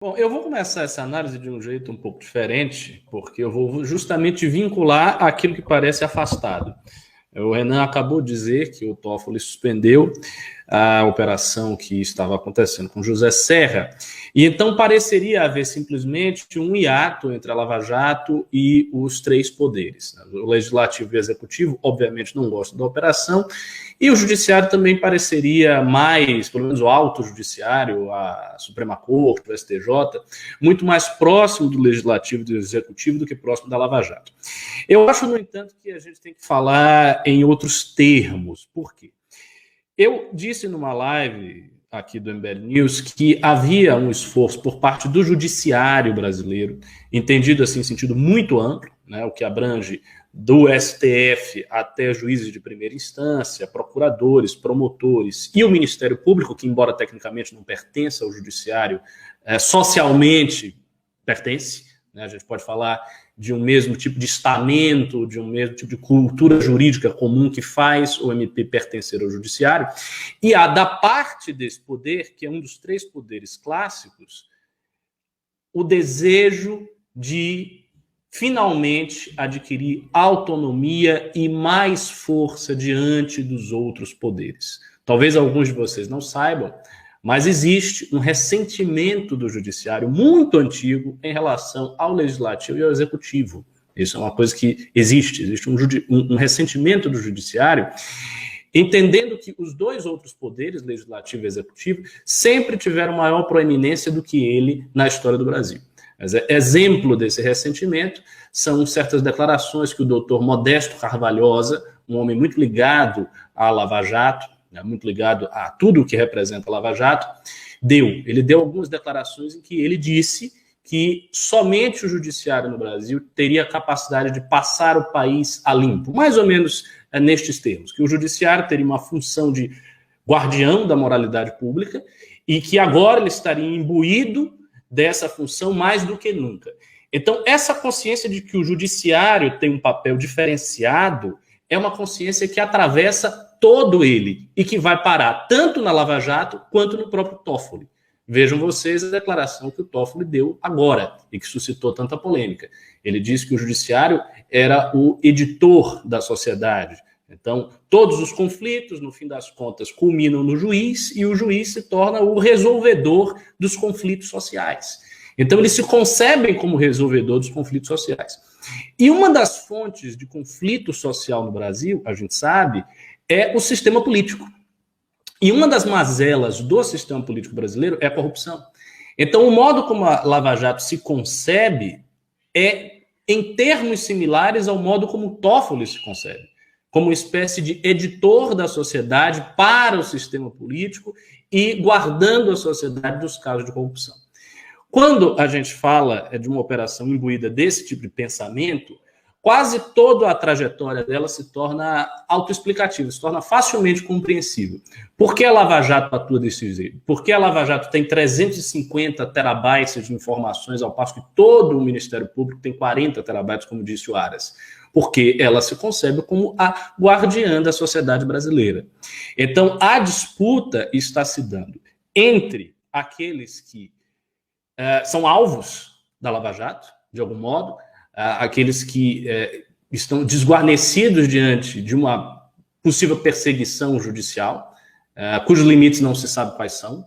Bom, eu vou começar essa análise de um jeito um pouco diferente, porque eu vou justamente vincular aquilo que parece afastado. O Renan acabou de dizer que o Toffoli suspendeu a operação que estava acontecendo com José Serra, e então pareceria haver simplesmente um hiato entre a Lava Jato e os três poderes. O Legislativo e o Executivo, obviamente, não gostam da operação, e o Judiciário também pareceria mais, pelo menos o Alto Judiciário, a Suprema Corte, o STJ, muito mais próximo do Legislativo e do Executivo do que próximo da Lava Jato. Eu acho, no entanto, que a gente tem que falar em outros termos. Por quê? Eu disse numa live aqui do MBL News que havia um esforço por parte do judiciário brasileiro, entendido assim em sentido muito amplo, né, o que abrange do STF até juízes de primeira instância, procuradores, promotores e o Ministério Público, que embora tecnicamente não pertença ao judiciário, socialmente pertence, né, a gente pode falar de um mesmo tipo de estamento, de um mesmo tipo de cultura jurídica comum que faz o MP pertencer ao judiciário, e há da parte desse poder, que é um dos três poderes clássicos, o desejo de finalmente adquirir autonomia e mais força diante dos outros poderes. Talvez alguns de vocês não saibam, mas existe um ressentimento do judiciário muito antigo em relação ao legislativo e ao executivo. Isso é uma coisa que existe um ressentimento do judiciário, entendendo que os dois outros poderes, legislativo e executivo, sempre tiveram maior proeminência do que ele na história do Brasil. Mas exemplo desse ressentimento são certas declarações que o doutor Modesto Carvalhosa, um homem muito ligado à Lava Jato, muito ligado a tudo o que representa a Lava Jato, deu. Ele deu algumas declarações em que ele disse que somente o judiciário no Brasil teria a capacidade de passar o país a limpo, mais ou menos nestes termos, que o judiciário teria uma função de guardião da moralidade pública e que agora ele estaria imbuído dessa função mais do que nunca. Então, essa consciência de que o judiciário tem um papel diferenciado é uma consciência que atravessa todo ele e que vai parar tanto na Lava Jato quanto no próprio Toffoli. Vejam vocês a declaração que o Toffoli deu agora e que suscitou tanta polêmica. Ele disse que o judiciário era o editor da sociedade. Então, todos os conflitos, no fim das contas, culminam no juiz e o juiz se torna o resolvedor dos conflitos sociais. Então, eles se concebem como resolvedor dos conflitos sociais. E uma das fontes de conflito social no Brasil, a gente sabe, é o sistema político. E uma das mazelas do sistema político brasileiro é a corrupção. Então, o modo como a Lava Jato se concebe é em termos similares ao modo como o Toffoli se concebe, como uma espécie de editor da sociedade para o sistema político e guardando a sociedade dos casos de corrupção. Quando a gente fala de uma operação imbuída desse tipo de pensamento, quase toda a trajetória dela se torna autoexplicativa, se torna facilmente compreensível. Por que a Lava Jato atua desse jeito? Por que a Lava Jato tem 350 terabytes de informações, ao passo que todo o Ministério Público tem 40 terabytes, como disse o Aras? Porque ela se concebe como a guardiã da sociedade brasileira. Então, a disputa está se dando entre aqueles que são alvos da Lava Jato, de algum modo, aqueles que estão desguarnecidos diante de uma possível perseguição judicial, cujos limites não se sabe quais são,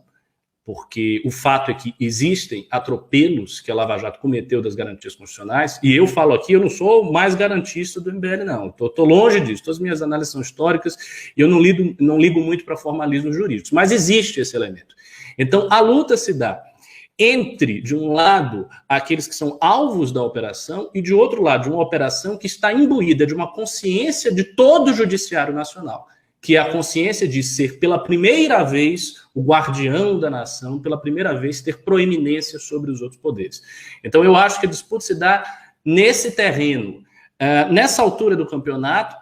porque o fato é que existem atropelos que a Lava Jato cometeu das garantias constitucionais, e eu falo aqui, eu não sou o mais garantista do MBL, não. Estou longe disso, todas as minhas análises são históricas, e eu não ligo muito para formalismos jurídicos, mas existe esse elemento. Então, a luta se dá entre, de um lado, aqueles que são alvos da operação e, de outro lado, de uma operação que está imbuída de uma consciência de todo o judiciário nacional, que é a consciência de ser, pela primeira vez, o guardião da nação, pela primeira vez, ter proeminência sobre os outros poderes. Então, eu acho que a disputa se dá nesse terreno. Nessa altura do campeonato,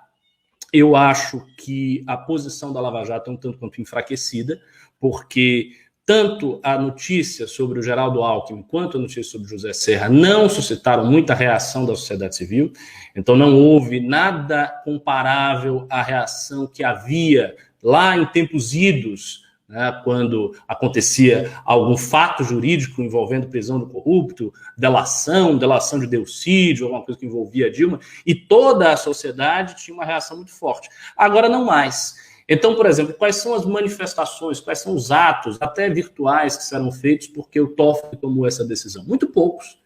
eu acho que a posição da Lava Jato é um tanto quanto enfraquecida, porque tanto a notícia sobre o Geraldo Alckmin quanto a notícia sobre José Serra não suscitaram muita reação da sociedade civil, então não houve nada comparável à reação que havia lá em tempos idos né, quando acontecia algum fato jurídico envolvendo prisão do corrupto, delação de Delcídio, alguma coisa que envolvia a Dilma, e toda a sociedade tinha uma reação muito forte. Agora não mais. Então, por exemplo, quais são as manifestações, quais são os atos, até virtuais, que serão feitos porque o Toffoli tomou essa decisão? Muito poucos.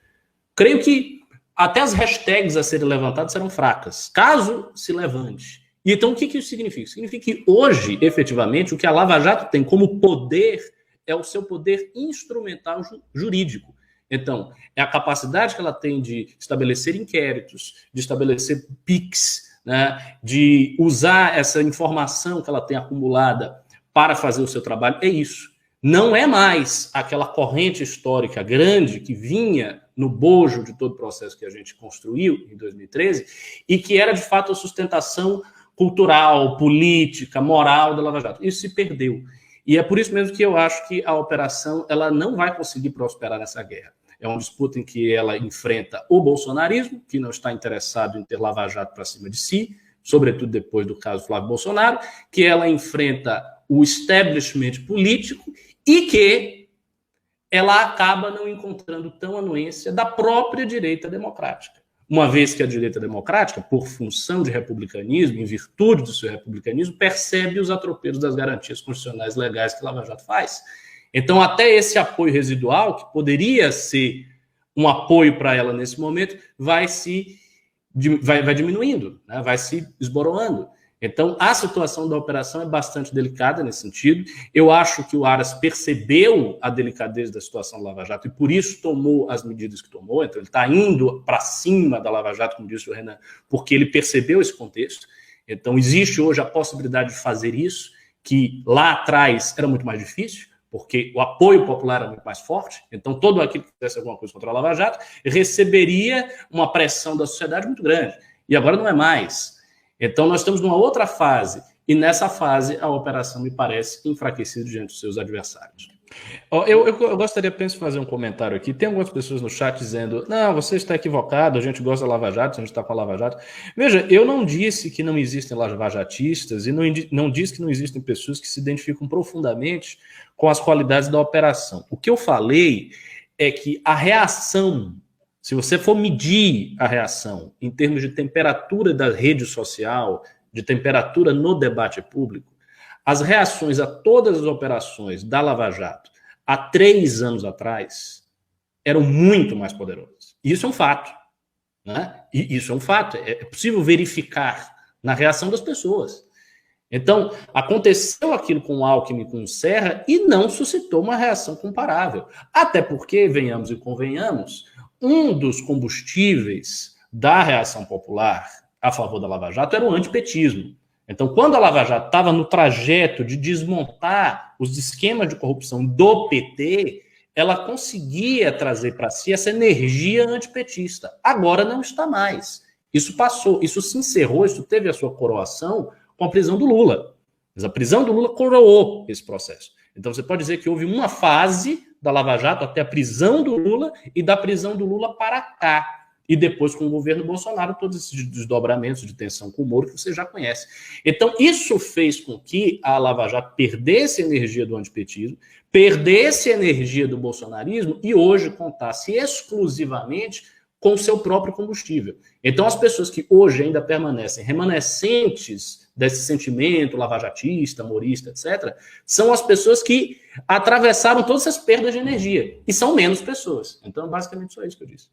Creio que até as hashtags a serem levantadas serão fracas, caso se levante. E então, o que isso significa? Significa que hoje, efetivamente, o que a Lava Jato tem como poder é o seu poder instrumental jurídico. Então, é a capacidade que ela tem de estabelecer inquéritos, de estabelecer PICs, né, de usar essa informação que ela tem acumulada para fazer o seu trabalho. É isso. Não é mais aquela corrente histórica grande que vinha no bojo de todo o processo que a gente construiu em 2013 e que era, de fato, a sustentação cultural, política, moral da Lava Jato. Isso se perdeu. E é por isso mesmo que eu acho que a operação ela não vai conseguir prosperar nessa guerra. É uma disputa em que ela enfrenta o bolsonarismo, que não está interessado em ter Lava Jato para cima de si, sobretudo depois do caso Flávio Bolsonaro, que ela enfrenta o establishment político e que ela acaba não encontrando tão anuência da própria direita democrática. Uma vez que a direita democrática, por função de republicanismo, em virtude do seu republicanismo, percebe os atropelos das garantias constitucionais legais que a Lava Jato faz. Então, até esse apoio residual, que poderia ser um apoio para ela nesse momento, vai diminuindo, né? Vai se esboroando. Então, a situação da operação é bastante delicada nesse sentido. Eu acho que o Aras percebeu a delicadeza da situação da Lava Jato e, por isso, tomou as medidas que tomou. Então, ele está indo para cima da Lava Jato, como disse o Renan, porque ele percebeu esse contexto. Então, existe hoje a possibilidade de fazer isso, que lá atrás era muito mais difícil, porque o apoio popular era muito mais forte. Então, todo aquele que fizesse alguma coisa contra a Lava Jato receberia uma pressão da sociedade muito grande. E agora não é mais. Então, nós estamos numa outra fase, e nessa fase a operação me parece enfraquecida diante dos seus adversários. Eu gostaria apenas de fazer um comentário aqui. Tem algumas pessoas no chat dizendo: não, você está equivocado, a gente gosta da Lava Jato, a gente está com a Lava Jato. Veja, eu não disse que não existem lavajatistas e não disse que não existem pessoas que se identificam profundamente com as qualidades da operação. O que eu falei é que a reação, se você for medir a reação em termos de temperatura da rede social, de temperatura no debate público, as reações a todas as operações da Lava Jato há 3 anos atrás eram muito mais poderosas. Isso é um fato. Né? E isso é um fato. É possível verificar na reação das pessoas. Então, aconteceu aquilo com o Alckmin e com o Serra e não suscitou uma reação comparável. Até porque, venhamos e convenhamos, um dos combustíveis da reação popular a favor da Lava Jato era o antipetismo. Então, quando a Lava Jato estava no trajeto de desmontar os esquemas de corrupção do PT, ela conseguia trazer para si essa energia antipetista. Agora não está mais. Isso passou, isso se encerrou, isso teve a sua coroação com a prisão do Lula. Mas a prisão do Lula coroou esse processo. Então, você pode dizer que houve uma fase da Lava Jato até a prisão do Lula e da prisão do Lula para cá. E depois, com o governo Bolsonaro, todos esses desdobramentos de tensão com o Moro que você já conhece. Então, isso fez com que a Lava Jato perdesse energia do antipetismo, perdesse energia do bolsonarismo e hoje contasse exclusivamente com o seu próprio combustível. Então, as pessoas que hoje ainda permanecem remanescentes desse sentimento lavajatista, morista, etc., são as pessoas que atravessaram todas essas perdas de energia. E são menos pessoas. Então, basicamente, só isso que eu disse.